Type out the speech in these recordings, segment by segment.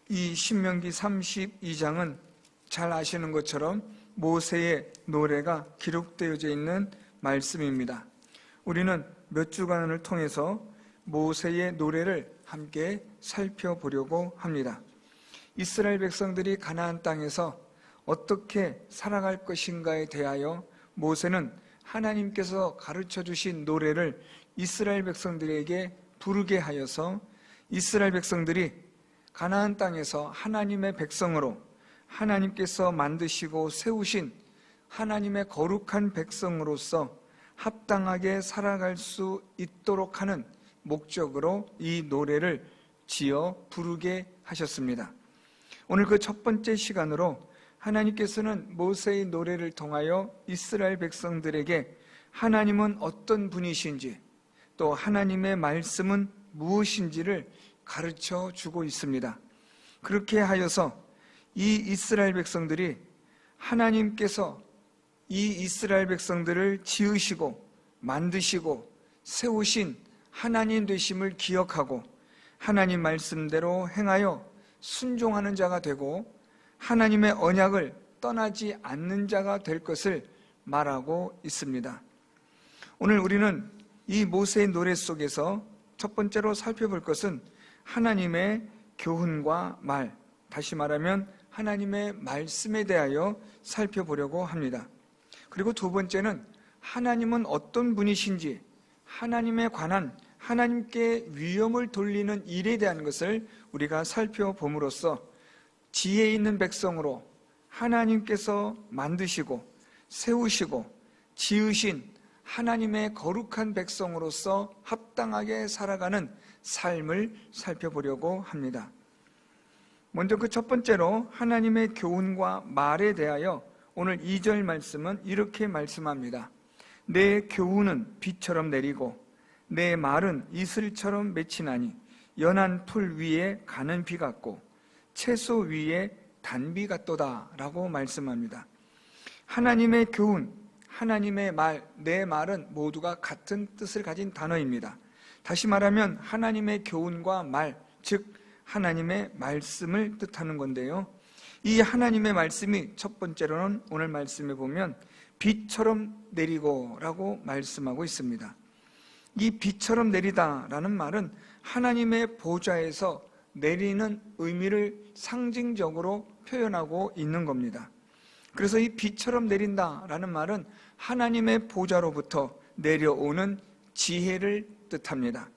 이 신명기 32장은 잘 아시는 것처럼 모세의 노래가 기록되어져 있는 말씀입니다. 우리는 몇 주간을 통해서 모세의 노래를 함께 살펴보려고 합니다. 이스라엘 백성들이 가나안 땅에서 어떻게 살아갈 것인가에 대하여 모세는 하나님께서 가르쳐 주신 노래를 이스라엘 백성들에게 부르게 하여서 이스라엘 백성들이 가나안 땅에서 하나님의 백성으로 하나님께서 만드시고 세우신 하나님의 거룩한 백성으로서 합당하게 살아갈 수 있도록 하는 목적으로 이 노래를 지어 부르게 하셨습니다. 오늘 그 첫 번째 시간으로 하나님께서는 모세의 노래를 통하여 이스라엘 백성들에게 하나님은 어떤 분이신지 또 하나님의 말씀은 무엇인지를 가르쳐 주고 있습니다. 그렇게 하여서 이 이스라엘 백성들이 하나님께서 이 이스라엘 백성들을 지으시고 만드시고 세우신 하나님 되심을 기억하고 하나님 말씀대로 행하여 순종하는 자가 되고 하나님의 언약을 떠나지 않는 자가 될 것을 말하고 있습니다. 오늘 우리는 이 모세의 노래 속에서 첫 번째로 살펴볼 것은 하나님의 교훈과 말, 다시 말하면 하나님의 말씀에 대하여 살펴보려고 합니다. 그리고 두 번째는 하나님은 어떤 분이신지 하나님에 관한 하나님께 위엄을 돌리는 일에 대한 것을 우리가 살펴봄으로써 지혜 있는 백성으로 하나님께서 만드시고 세우시고 지으신 하나님의 거룩한 백성으로서 합당하게 살아가는 삶을 살펴보려고 합니다. 먼저 그 첫 번째로 하나님의 교훈과 말에 대하여 오늘 2절 말씀은 이렇게 말씀합니다. 내 교훈은 비처럼 내리고 내 말은 이슬처럼 맺히나니 연한 풀 위에 가는 비 같고 채소 위에 단비 같도다 라고 말씀합니다. 하나님의 교훈, 하나님의 말, 내 말은 모두가 같은 뜻을 가진 단어입니다. 다시 말하면 하나님의 교훈과 말, 즉 하나님의 말씀을 뜻하는 건데요. 이 하나님의 말씀이 첫 번째로는 오늘 말씀에 보면 비처럼 내리고 라고 말씀하고 있습니다. 이 비처럼 내리다라는 말은 하나님의 보좌에서 내리는 의미를 상징적으로 표현하고 있는 겁니다. 그래서 이 비처럼 내린다라는 말은 하나님의 보좌로부터 내려오는 지혜를 뜻합니다.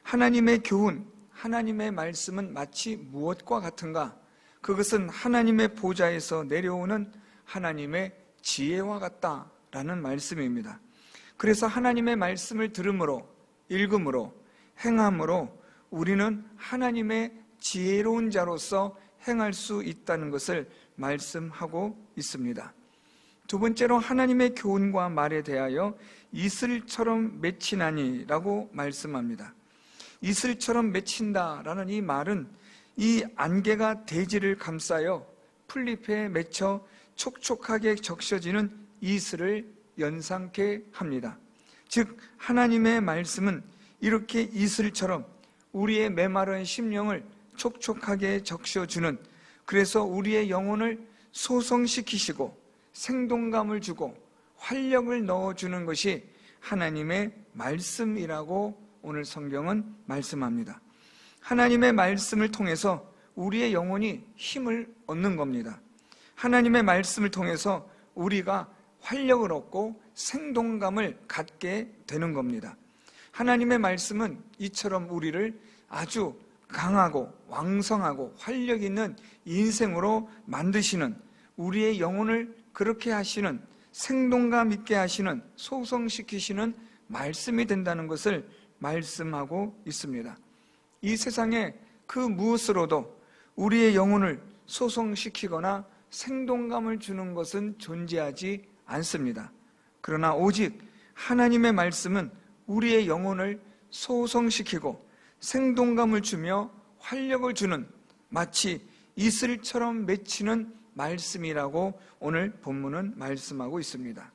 하나님의 교훈, 하나님의 말씀은 마치 무엇과 같은가? 그것은 하나님의 보좌에서 내려오는 하나님의 지혜와 같다라는 말씀입니다. 그래서 하나님의 말씀을 들음으로, 읽음으로, 행함으로 우리는 하나님의 지혜로운 자로서 행할 수 있다는 것을 말씀하고 있습니다. 두 번째로 하나님의 교훈과 말에 대하여 이슬처럼 맺히나니 라고 말씀합니다. 이슬처럼 맺힌다라는 이 말은 이 안개가 대지를 감싸여 풀잎에 맺혀 촉촉하게 적셔지는 이슬을 연상케 합니다. 즉 하나님의 말씀은 이렇게 이슬처럼 우리의 메마른 심령을 촉촉하게 적셔주는, 그래서 우리의 영혼을 소성시키시고 생동감을 주고 활력을 넣어주는 것이 하나님의 말씀이라고 오늘 성경은 말씀합니다. 하나님의 말씀을 통해서 우리의 영혼이 힘을 얻는 겁니다. 하나님의 말씀을 통해서 우리가 활력을 얻고 생동감을 갖게 되는 겁니다. 하나님의 말씀은 이처럼 우리를 아주 강하고 왕성하고 활력 있는 인생으로 만드시는, 우리의 영혼을 그렇게 하시는, 생동감 있게 하시는, 소성시키시는 말씀이 된다는 것을 말씀하고 있습니다. 이 세상에 그 무엇으로도 우리의 영혼을 소성시키거나 생동감을 주는 것은 존재하지 않습니다. 그러나 오직 하나님의 말씀은 우리의 영혼을 소성시키고 생동감을 주며 활력을 주는, 마치 이슬처럼 맺히는 말씀이라고 오늘 본문은 말씀하고 있습니다.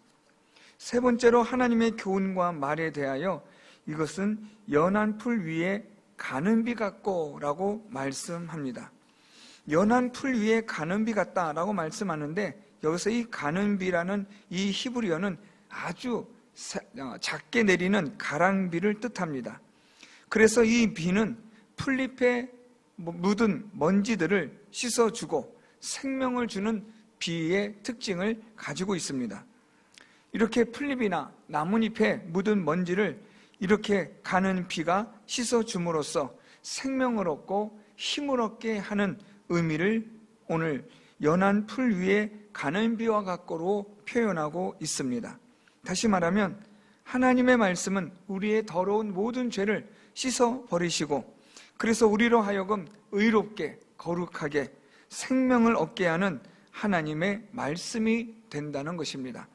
세 번째로 하나님의 교훈과 말에 대하여 이것은 연한 풀 위에 가는 비 같고 라고 말씀합니다. 연한 풀 위에 가는 비 같다라고 말씀하는데, 여기서 이 가는 비라는 이 히브리어는 아주 작게 내리는 가랑비를 뜻합니다. 그래서 이 비는 풀잎에 묻은 먼지들을 씻어주고 생명을 주는 비의 특징을 가지고 있습니다. 이렇게 풀잎이나 나뭇잎에 묻은 먼지를 이렇게 가는 비가 씻어줌으로써 생명을 얻고 힘을 얻게 하는 의미를 오늘 연한 풀 위에 가는 비와 같고로 표현하고 있습니다. 다시 말하면 하나님의 말씀은 우리의 더러운 모든 죄를 씻어버리시고, 그래서 우리로 하여금 의롭게 거룩하게 생명을 얻게 하는 하나님의 말씀이 된다는 것입니다.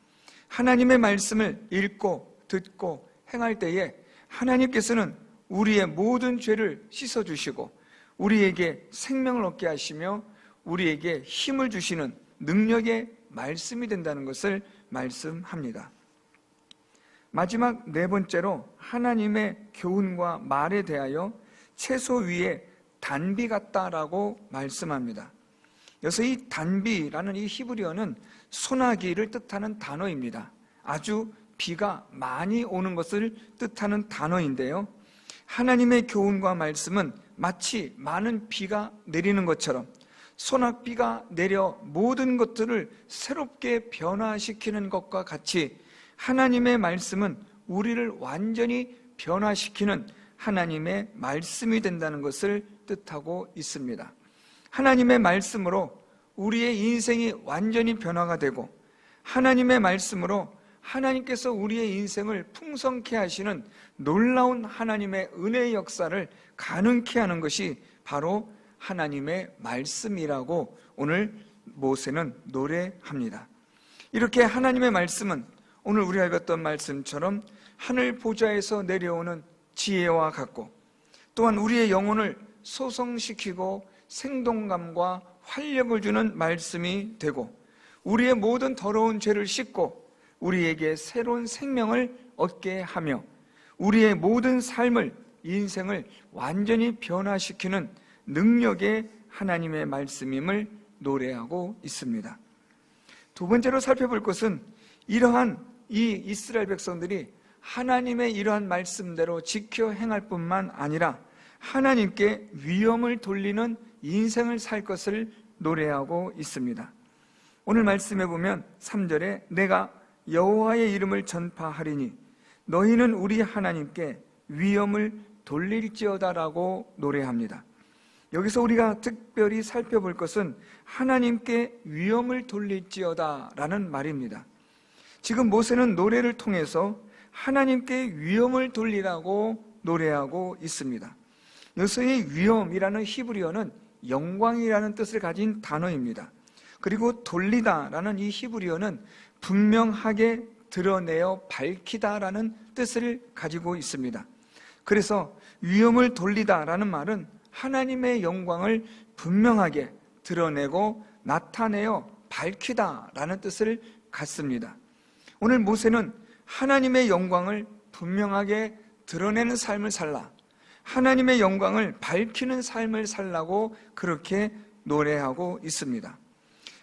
하나님의 말씀을 읽고 듣고 행할 때에 하나님께서는 우리의 모든 죄를 씻어주시고 우리에게 생명을 얻게 하시며 우리에게 힘을 주시는 능력의 말씀이 된다는 것을 말씀합니다. 마지막 네 번째로 하나님의 교훈과 말에 대하여 채소 위에 단비 같다라고 말씀합니다. 여기서 이 단비라는 이 히브리어는 소나기를 뜻하는 단어입니다. 아주 비가 많이 오는 것을 뜻하는 단어인데요, 하나님의 교훈과 말씀은 마치 많은 비가 내리는 것처럼 소낙비가 내려 모든 것들을 새롭게 변화시키는 것과 같이 하나님의 말씀은 우리를 완전히 변화시키는 하나님의 말씀이 된다는 것을 뜻하고 있습니다. 하나님의 말씀으로 우리의 인생이 완전히 변화가 되고, 하나님의 말씀으로 하나님께서 우리의 인생을 풍성케 하시는 놀라운 하나님의 은혜의 역사를 가능케 하는 것이 바로 하나님의 말씀이라고 오늘 모세는 노래합니다. 이렇게 하나님의 말씀은 오늘 우리가 읽었던 말씀처럼 하늘 보좌에서 내려오는 지혜와 같고, 또한 우리의 영혼을 소성시키고 생동감과 활력을 주는 말씀이 되고, 우리의 모든 더러운 죄를 씻고 우리에게 새로운 생명을 얻게 하며 우리의 모든 삶을, 인생을 완전히 변화시키는 능력의 하나님의 말씀임을 노래하고 있습니다. 두 번째로 살펴볼 것은 이러한 이 이스라엘 백성들이 하나님의 이러한 말씀대로 지켜 행할 뿐만 아니라 하나님께 위엄을 돌리는 인생을 살 것을 노래하고 있습니다. 오늘 말씀해 보면 3절에 내가 여호와의 이름을 전파하리니 너희는 우리 하나님께 위엄을 돌릴지어다라고 노래합니다. 여기서 우리가 특별히 살펴볼 것은 하나님께 위엄을 돌릴지어다라는 말입니다. 지금 모세는 노래를 통해서 하나님께 위엄을 돌리라고 노래하고 있습니다. 여기서 이 위엄이라는 히브리어는 영광이라는 뜻을 가진 단어입니다. 그리고 돌리다라는 이 히브리어는 분명하게 드러내어 밝히다라는 뜻을 가지고 있습니다. 그래서 위엄을 돌리다라는 말은 하나님의 영광을 분명하게 드러내고 나타내어 밝히다라는 뜻을 갖습니다. 오늘 모세는 하나님의 영광을 분명하게 드러내는 삶을 살라, 하나님의 영광을 밝히는 삶을 살라고 그렇게 노래하고 있습니다.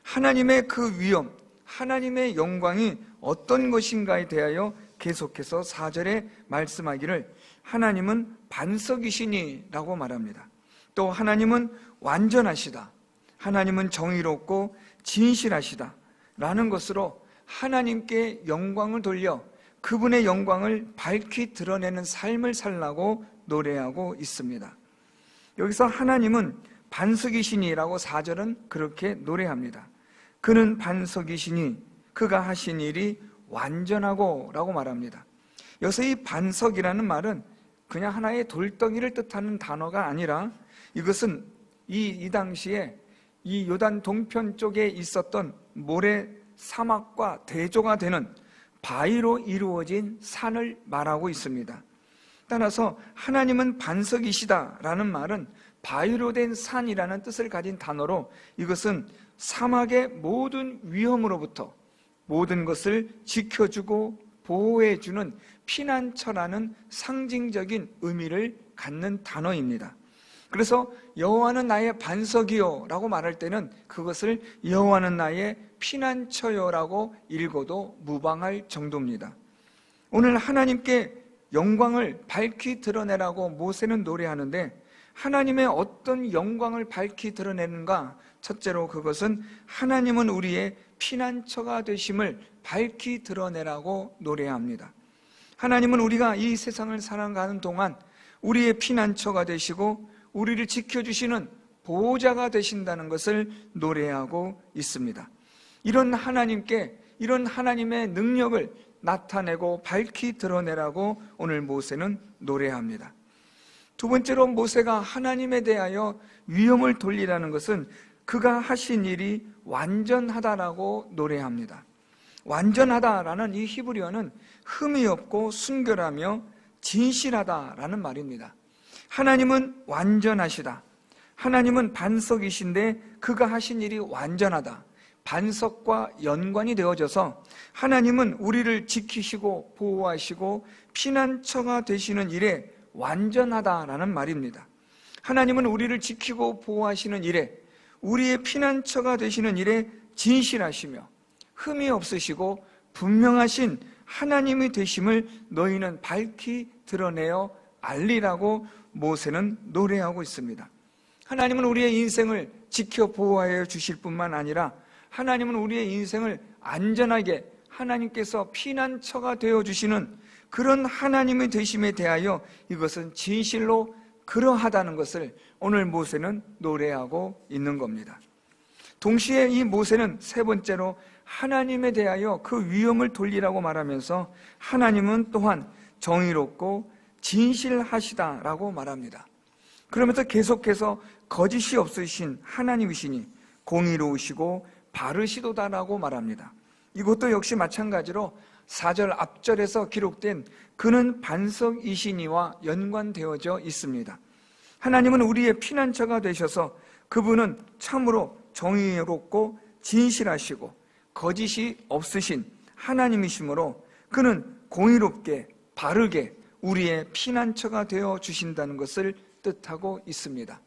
하나님의 그 위엄, 하나님의 영광이 어떤 것인가에 대하여 계속해서 4절에 말씀하기를 하나님은 반석이시니라고 말합니다. 또 하나님은 완전하시다, 하나님은 정의롭고 진실하시다 라는 것으로 하나님께 영광을 돌려 그분의 영광을 밝히 드러내는 삶을 살라고 노래하고 있습니다. 여기서 하나님은 반석이시니라고 4절은 그렇게 노래합니다. 그는 반석이시니 그가 하신 일이 완전하고 라고 말합니다. 여기서 이 반석이라는 말은 그냥 하나의 돌덩이를 뜻하는 단어가 아니라 이것은 이 당시에 이 요단 동편 쪽에 있었던 모래 사막과 대조가 되는 바위로 이루어진 산을 말하고 있습니다. 따라서 하나님은 반석이시다라는 말은 바위로 된 산이라는 뜻을 가진 단어로 이것은 사막의 모든 위험으로부터 모든 것을 지켜주고 보호해주는 피난처라는 상징적인 의미를 갖는 단어입니다. 그래서 여호와는 나의 반석이요 라고 말할 때는 그것을 여호와는 나의 피난처요 라고 읽어도 무방할 정도입니다. 오늘 하나님께 영광을 밝히 드러내라고 모세는 노래하는데, 하나님의 어떤 영광을 밝히 드러내는가? 첫째로 그것은 하나님은 우리의 피난처가 되심을 밝히 드러내라고 노래합니다. 하나님은 우리가 이 세상을 살아가는 동안 우리의 피난처가 되시고 우리를 지켜주시는 보호자가 되신다는 것을 노래하고 있습니다. 이런 하나님께, 이런 하나님의 능력을 나타내고 밝히 드러내라고 오늘 모세는 노래합니다. 두 번째로 모세가 하나님에 대하여 위엄을 돌리라는 것은 그가 하신 일이 완전하다라고 노래합니다. 완전하다라는 이 히브리어는 흠이 없고 순결하며 진실하다라는 말입니다. 하나님은 완전하시다. 하나님은 반석이신데 그가 하신 일이 완전하다. 반석과 연관이 되어져서 하나님은 우리를 지키시고 보호하시고 피난처가 되시는 일에 완전하다라는 말입니다. 하나님은 우리를 지키고 보호하시는 일에, 우리의 피난처가 되시는 일에 진실하시며 흠이 없으시고 분명하신 하나님이 되심을 너희는 밝히 드러내어 알리라고 모세는 노래하고 있습니다. 하나님은 우리의 인생을 지켜 보호하여 주실 뿐만 아니라 하나님은 우리의 인생을 안전하게 하나님께서 피난처가 되어주시는 그런 하나님의 되심에 대하여 이것은 진실로 그러하다는 것을 오늘 모세는 노래하고 있는 겁니다. 동시에 이 모세는 세 번째로 하나님에 대하여 그 위엄을 돌리라고 말하면서 하나님은 또한 정의롭고 진실하시다라고 말합니다. 그러면서 계속해서 거짓이 없으신 하나님이시니 공의로우시고 바르시도다라고 말합니다. 이것도 역시 마찬가지로 4절 앞절에서 기록된 그는 반석이시니와 연관되어져 있습니다. 하나님은 우리의 피난처가 되셔서 그분은 참으로 정의롭고 진실하시고 거짓이 없으신 하나님이시므로 그는 공의롭게 바르게 우리의 피난처가 되어 주신다는 것을 뜻하고 있습니다.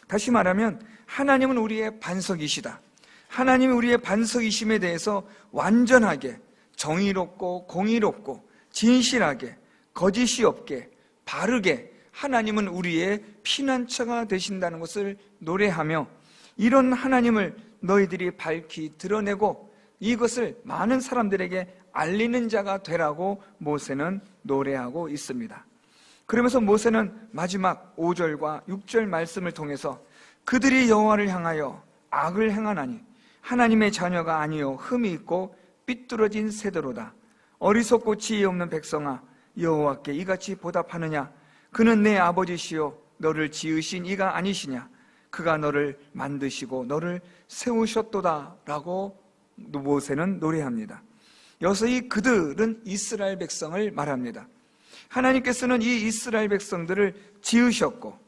다시 말하면 하나님은 우리의 반석이시다. 하나님이 우리의 반석이심에 대해서 완전하게 정의롭고 공의롭고 진실하게 거짓이 없게 바르게 하나님은 우리의 피난처가 되신다는 것을 노래하며, 이런 하나님을 너희들이 밝히 드러내고 이것을 많은 사람들에게 알리는 자가 되라고 모세는 노래하고 있습니다. 그러면서 모세는 마지막 5절과 6절 말씀을 통해서 그들이 여호와를 향하여 악을 행하나니 하나님의 자녀가 아니요 흠이 있고 삐뚤어진 세대로다. 어리석고 지혜 없는 백성아, 여호와께 이같이 보답하느냐? 그는 내 아버지시요 너를 지으신 이가 아니시냐? 그가 너를 만드시고 너를 세우셨도다 라고 모세는 노래합니다. 여기서 이 그들은 이스라엘 백성을 말합니다. 하나님께서는 이 이스라엘 백성들을 지으셨고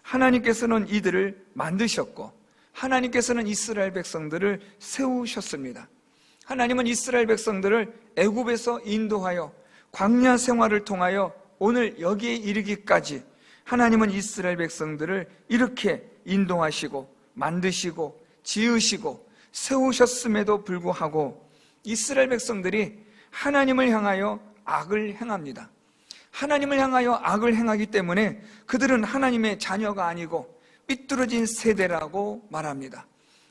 하나님께서는 이들을 만드셨고 하나님께서는 이스라엘 백성들을 세우셨습니다. 하나님은 이스라엘 백성들을 애굽에서 인도하여 광야 생활을 통하여 오늘 여기에 이르기까지 하나님은 이스라엘 백성들을 이렇게 인도하시고 만드시고 지으시고 세우셨음에도 불구하고 이스라엘 백성들이 하나님을 향하여 악을 행합니다. 하나님을 향하여 악을 행하기 때문에 그들은 하나님의 자녀가 아니고 삐뚤어진 세대라고 말합니다.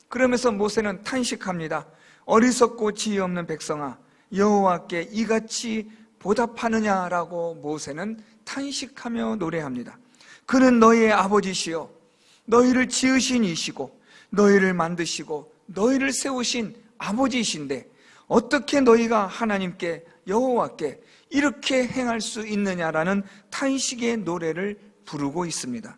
그러면서 모세는 탄식합니다. 어리석고 지혜 없는 백성아, 여호와께 이같이 보답하느냐라고 모세는 탄식하며 노래합니다. 그는 너희의 아버지시요 너희를 지으신 이시고 너희를 만드시고 너희를 세우신 아버지이신데 어떻게 너희가 하나님께 여호와께 이렇게 행할 수 있느냐라는 탄식의 노래를 부르고 있습니다.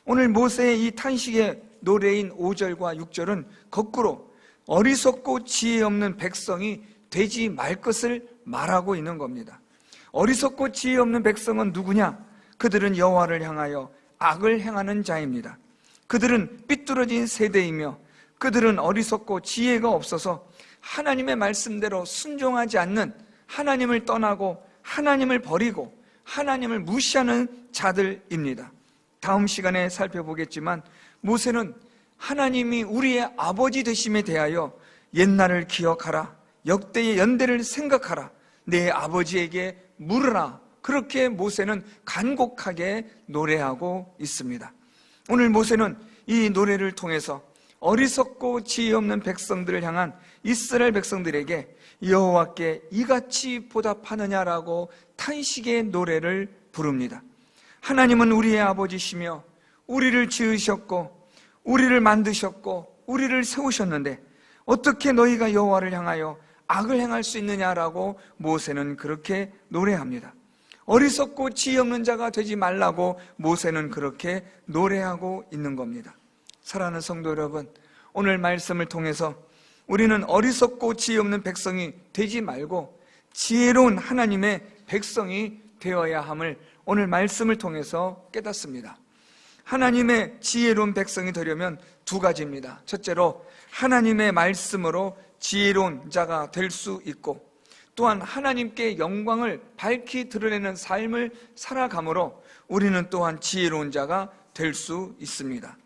오늘 모세의 이 탄식의 노래인 5절과 6절은 거꾸로 어리석고 지혜 없는 백성이 되지 말 것을 말하고 있는 겁니다. 어리석고 지혜 없는 백성은 누구냐? 그들은 여호와를 향하여 악을 행하는 자입니다. 그들은 삐뚤어진 세대이며 그들은 어리석고 지혜가 없어서 하나님의 말씀대로 순종하지 않는, 하나님을 떠나고 하나님을 버리고 하나님을 무시하는 자들입니다. 다음 시간에 살펴보겠지만 모세는 하나님이 우리의 아버지 되심에 대하여 옛날을 기억하라, 역대의 연대를 생각하라, 내 아버지에게 물으라, 그렇게 모세는 간곡하게 노래하고 있습니다. 오늘 모세는 이 노래를 통해서 어리석고 지혜 없는 백성들을 향한 이스라엘 백성들에게 여호와께 이같이 보답하느냐라고 탄식의 노래를 부릅니다. 하나님은 우리의 아버지시며 우리를 지으셨고 우리를 만드셨고 우리를 세우셨는데 어떻게 너희가 여호와를 향하여 악을 행할 수 있느냐라고 모세는 그렇게 노래합니다. 어리석고 지혜 없는 자가 되지 말라고 모세는 그렇게 노래하고 있는 겁니다. 사랑하는 성도 여러분, 오늘 말씀을 통해서 우리는 어리석고 지혜 없는 백성이 되지 말고 지혜로운 하나님의 백성이 되어야 함을 오늘 말씀을 통해서 깨닫습니다. 하나님의 지혜로운 백성이 되려면 두 가지입니다. 첫째로 하나님의 말씀으로 지혜로운 자가 될 수 있고, 또한 하나님께 영광을 밝히 드러내는 삶을 살아감으로 우리는 또한 지혜로운 자가 될 수 있습니다.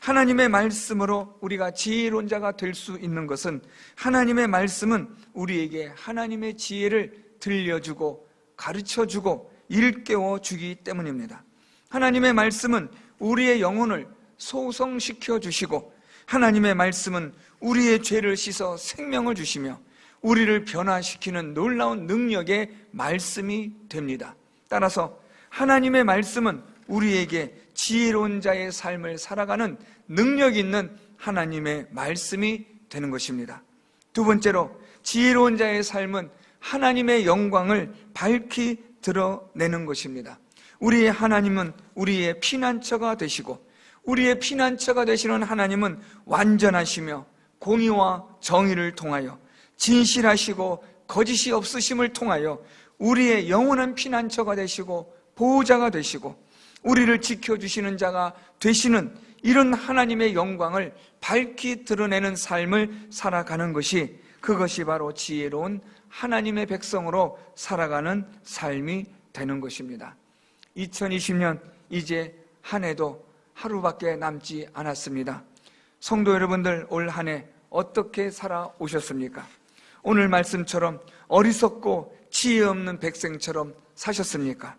하나님의 말씀으로 우리가 지혜로운 자가 될 수 있는 것은 하나님의 말씀은 우리에게 하나님의 지혜를 들려주고 가르쳐주고 일깨워 주기 때문입니다. 하나님의 말씀은 우리의 영혼을 소성시켜 주시고, 하나님의 말씀은 우리의 죄를 씻어 생명을 주시며 우리를 변화시키는 놀라운 능력의 말씀이 됩니다. 따라서 하나님의 말씀은 우리에게 지혜로운 자의 삶을 살아가는 능력 있는 하나님의 말씀이 되는 것입니다. 두 번째로 지혜로운 자의 삶은 하나님의 영광을 밝히 드러내는 것입니다. 우리의 하나님은 우리의 피난처가 되시고, 우리의 피난처가 되시는 하나님은 완전하시며 공의와 정의를 통하여 진실하시고 거짓이 없으심을 통하여 우리의 영원한 피난처가 되시고 보호자가 되시고 우리를 지켜주시는 자가 되시는 이런 하나님의 영광을 밝히 드러내는 삶을 살아가는 것이, 그것이 바로 지혜로운 하나님의 백성으로 살아가는 삶이 되는 것입니다. 2020년 이제 한 해도 하루밖에 남지 않았습니다. 성도 여러분들, 올 한 해 어떻게 살아오셨습니까? 오늘 말씀처럼 어리석고 지혜 없는 백성처럼 사셨습니까?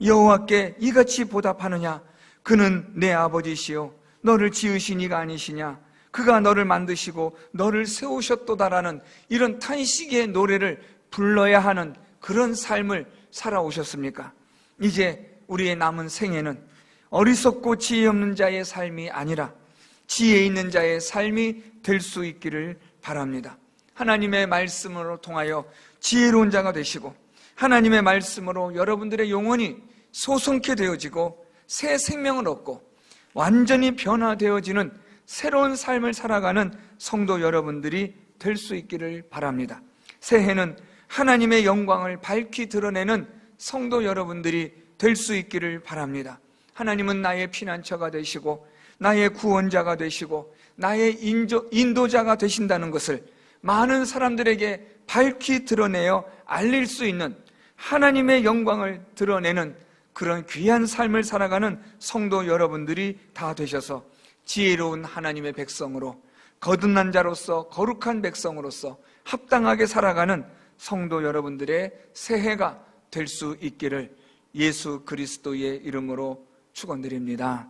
여호와께 이같이 보답하느냐? 그는 내 아버지시요 너를 지으신 이가 아니시냐? 그가 너를 만드시고 너를 세우셨도다라는 이런 탄식의 노래를 불러야 하는 그런 삶을 살아오셨습니까? 이제 우리의 남은 생애는 어리석고 지혜 없는 자의 삶이 아니라 지혜 있는 자의 삶이 될 수 있기를 바랍니다. 하나님의 말씀으로 통하여 지혜로운 자가 되시고, 하나님의 말씀으로 여러분들의 영혼이 소성케 되어지고 새 생명을 얻고 완전히 변화되어지는 새로운 삶을 살아가는 성도 여러분들이 될 수 있기를 바랍니다. 새해는 하나님의 영광을 밝히 드러내는 성도 여러분들이 될 수 있기를 바랍니다. 하나님은 나의 피난처가 되시고 나의 구원자가 되시고 나의 인도자가 되신다는 것을 많은 사람들에게 밝히 드러내어 알릴 수 있는, 하나님의 영광을 드러내는 그런 귀한 삶을 살아가는 성도 여러분들이 다 되셔서 지혜로운 하나님의 백성으로, 거듭난 자로서 거룩한 백성으로서 합당하게 살아가는 성도 여러분들의 새해가 될 수 있기를 예수 그리스도의 이름으로 축원드립니다.